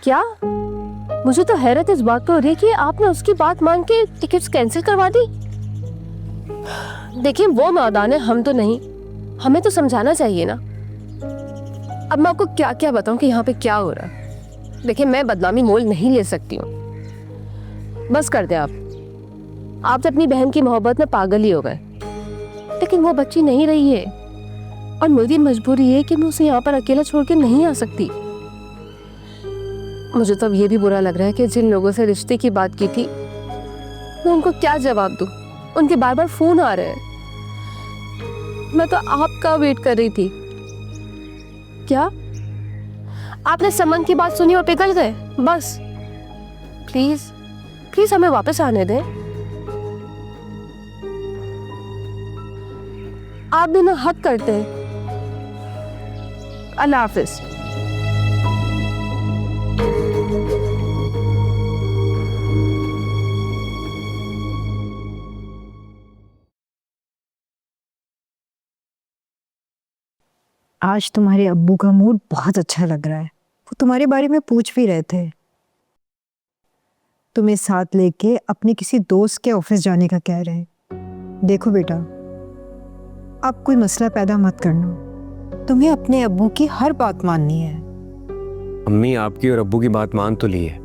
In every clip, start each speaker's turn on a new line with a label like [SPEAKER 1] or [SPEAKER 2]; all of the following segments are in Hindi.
[SPEAKER 1] क्या? मुझे तो हैरत इस बात पर हो रही है कि आपने उसकी बात मान के टिकट्स कैंसिल करवा दी। देखिए वो नादान है, हम तो नहीं। हमें तो समझाना चाहिए ना। अब मैं आपको क्या क्या बताऊं कि यहाँ पे क्या हो रहा है। देखिए मैं बदनामी मोल नहीं ले सकती हूँ। बस कर दे आप तो अपनी बहन की मोहब्बत में पागल ही हो गए। लेकिन वो बच्ची नहीं रही है और मेरी मजबूरी है कि मैं उसे यहाँ पर अकेला छोड़ के नहीं आ सकती। मुझे तो अब ये भी बुरा लग रहा है कि जिन लोगों से रिश्ते की बात की थी मैं उनको क्या जवाब दूं। उनके बार बार फोन आ रहे हैं। मैं तो आपका वेट कर रही थी। क्या आपने समन की बात सुनी और पिघल गए? बस प्लीज प्लीज हमें वापस आने दें। आप भी ना हद करते हैं। अल्लाह हाफिज।
[SPEAKER 2] आज तुम्हारे अब्बू का मूड बहुत अच्छा लग रहा है। वो तुम्हारे बारे में पूछ भी रहे थे। तुम्हें साथ लेके अपने किसी दोस्त के ऑफिस जाने का कह रहे हैं। देखो बेटा, अब कोई मसला पैदा मत करना। तुम्हें अपने अब्बू की हर बात माननी है।
[SPEAKER 3] अम्मी आपकी और अब्बू की बात मान तो ली है।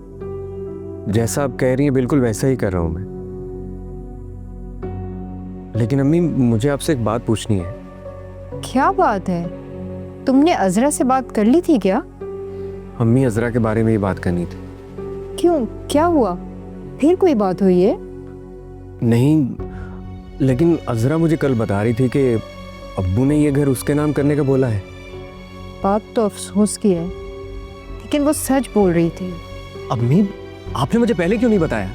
[SPEAKER 3] जैसा आप कह रही हैं बिल्कुल वैसा ही कर रहा हूं मैं। लेकिन अम्मी मुझे आपसे एक बात पूछनी है।
[SPEAKER 2] क्या बात है? तुमने अजरा से बात कर ली थी क्या?
[SPEAKER 3] अम्मी अजरा के बारे में ही बात करनी थी।
[SPEAKER 2] क्यों, क्या हुआ? फिर कोई बात हुई है?
[SPEAKER 3] नहीं, लेकिन अजरा मुझे कल बता रही थी कि अब्बू ने ये घर उसके नाम करने का बोला है।
[SPEAKER 2] बात तो अफसोस की है, लेकिन वो सच बोल रही थी।
[SPEAKER 3] अम्मी आपने मुझे पहले क्यों नहीं बताया?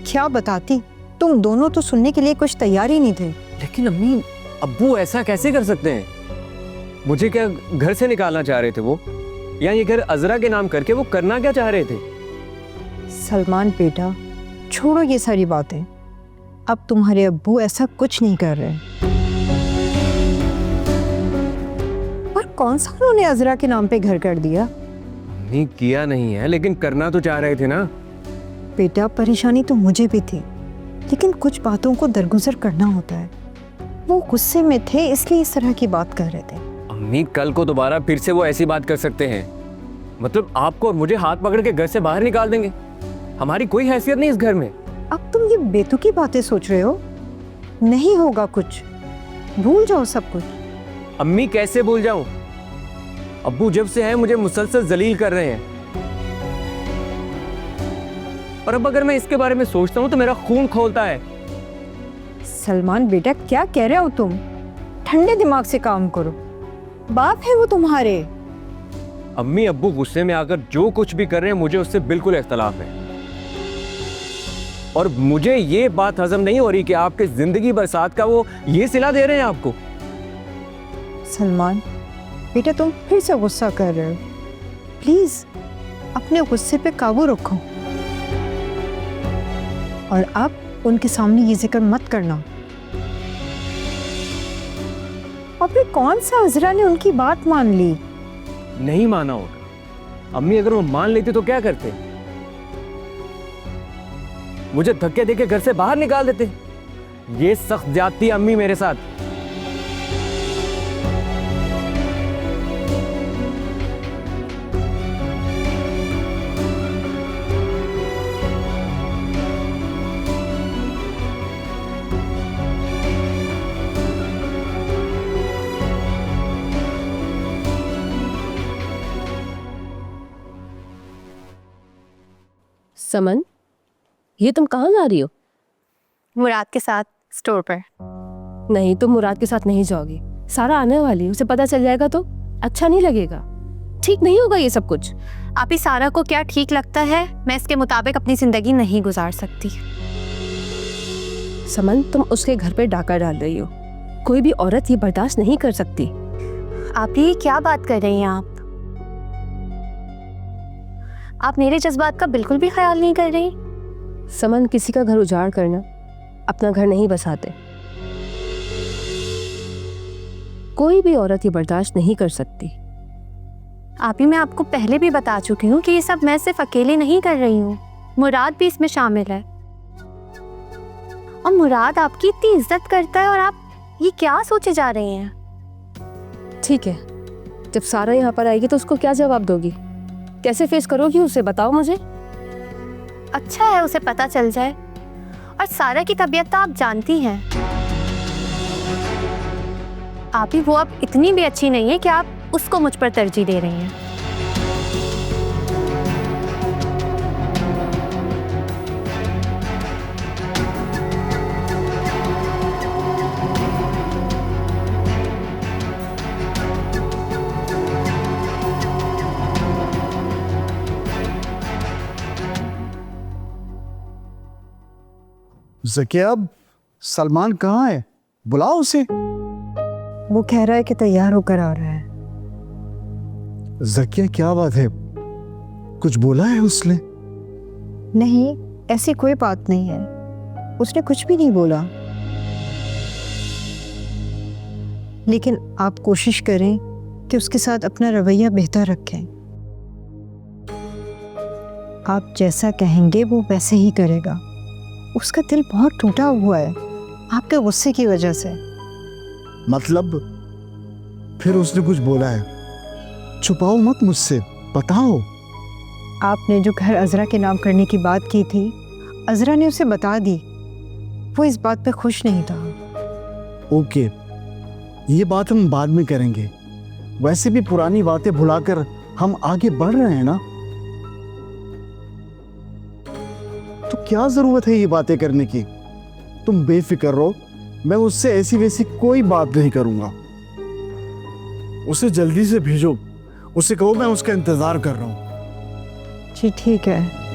[SPEAKER 2] क्या बताती? तुम दोनों तो सुनने के लिए कुछ तैयार ही नहीं थे।
[SPEAKER 3] लेकिन अम्मी अब्बू ऐसा कैसे कर सकते हैं? मुझे क्या घर से निकालना चाह रहे थे वो? या ये घर अजरा के नाम करके वो करना क्या चाह रहे थे?
[SPEAKER 2] सलमान बेटा, छोड़ो ये सारी बातें। अब तुम्हारे अब्बू ऐसा कुछ नहीं कर रहे। पर कौन सा उन्होंने अजरा के नाम पे घर कर दिया?
[SPEAKER 3] नहीं किया नहीं है, लेकिन करना तो चाह रहे थे ना।
[SPEAKER 2] बेटा परेशानी तो मुझे भी थी, लेकिन कुछ बातों को दरगुजर करना होता है। वो गुस्से में थे इसलिए इस तरह की बात कर रहे थे।
[SPEAKER 3] अम्मी कल को दोबारा फिर से वो ऐसी बात कर सकते हैं। मतलब आपको और मुझे हाथ पकड़ के घर से बाहर निकाल देंगे। हमारी कोई हैसियत नहीं इस घर में।
[SPEAKER 2] अब तुम ये बेतुकी बातें सोच रहे हो। नहीं होगा कुछ, भूल जाओ सब कुछ।
[SPEAKER 3] अम्मी कैसे भूल जाऊं? अब्बू जब से हैं मुझे मुसलसल जलील कर रहे हैं। और अब अगर मैं इसके बारे में सोचता हूं तो मेरा खून खौलता है।
[SPEAKER 2] सलमान बेटा, क्या कह रहे हो तुम? ठंडे दिमाग से काम करो। बाप है वो तुम्हारे।
[SPEAKER 3] अम्मी अब्बू गुस्से में आकर जो कुछ भी कर रहे हैं मुझे उससे बिल्कुल इख्तलाफ है। और मुझे ये बात हजम नहीं हो रही कि आपके जिंदगी बरसात का वो ये सिला दे रहे हैं आपको।
[SPEAKER 2] सलमान बेटा, तुम फिर से गुस्सा कर रहे हो। प्लीज अपने गुस्से पे काबू रखो और अब उनके सामने ये जिक्र मत करना। और फिर कौन सा अजरा ने उनकी बात मान ली?
[SPEAKER 3] नहीं माना होगा। अम्मी अगर वो मान लेते तो क्या करते? मुझे धक्के देके घर से बाहर निकाल देते। ये सख्त ज्यादती अम्मी मेरे साथ।
[SPEAKER 1] समन, ये तुम कहाँ जा रही हो?
[SPEAKER 4] मुराद के साथ स्टोर पर।
[SPEAKER 1] नहीं, तुम मुराद के साथ नहीं जाओगी। सारा आने वाली है, उसे पता चल जाएगा तो अच्छा नहीं लगेगा। ठीक नहीं होगा ये सब कुछ।
[SPEAKER 4] आप ही सारा को क्या ठीक लगता है? मैं इसके मुताबिक अपनी जिंदगी नहीं गुजार सकती।
[SPEAKER 1] समन, तुम उसके घर पे डाका डाल रही हो। कोई भी औरत ये बर्दाश्त नहीं कर सकती।
[SPEAKER 4] आप ही क्या बात कर रही हैं? आप मेरे जज्बात का बिल्कुल भी ख्याल नहीं कर रही।
[SPEAKER 1] समन, किसी का घर उजाड़ करना अपना घर नहीं बसाते। कोई भी औरत ये बर्दाश्त नहीं कर सकती।
[SPEAKER 4] आप ही मैं आपको पहले भी बता चुकी हूँ कि ये सब मैं सिर्फ अकेले नहीं कर रही हूँ, मुराद भी इसमें शामिल है। और मुराद आपकी इतनी इज्जत करता है और आप ये क्या सोचे जा रहे हैं?
[SPEAKER 1] ठीक है, जब सारा यहाँ पर आएगी तो उसको क्या जवाब दोगी? कैसे फेस करोगी उसे, बताओ मुझे।
[SPEAKER 4] अच्छा है उसे पता चल जाए। और सारा की तबीयत तो आप जानती हैं। आप ही वो अब इतनी भी अच्छी नहीं है कि आप उसको मुझ पर तरजीह दे रही हैं।
[SPEAKER 5] ज़किया, सलमान कहाँ है? बुलाओ उसे।
[SPEAKER 2] वो कह रहा है कि तैयार होकर आ रहा है।
[SPEAKER 5] ज़किया, क्या बात है? कुछ बोला है उसने?
[SPEAKER 2] नहीं, ऐसी कोई बात नहीं है, उसने कुछ भी नहीं बोला। लेकिन आप कोशिश करें कि उसके साथ अपना रवैया बेहतर रखें। आप जैसा कहेंगे वो वैसे ही करेगा। उसका दिल बहुत टूटा हुआ है आपके गुस्से की वजह से।
[SPEAKER 5] मतलब फिर उसने कुछ बोला है? छुपाओ मत मुझसे, बताओ।
[SPEAKER 2] आपने जो घर अजरा के नाम करने की बात की थी, अजरा ने उसे बता दी। वो इस बात पे खुश नहीं था।
[SPEAKER 5] ओके, ये बात हम बाद में करेंगे। वैसे भी पुरानी बातें भुलाकर हम आगे बढ़ रहे हैं ना, तो क्या जरूरत है ये बातें करने की? तुम बेफिक्र रहो, मैं उससे ऐसी वैसी कोई बात नहीं करूंगा। उसे जल्दी से भेजो, उसे कहो मैं उसका इंतजार कर रहा हूं।
[SPEAKER 2] जी ठीक है।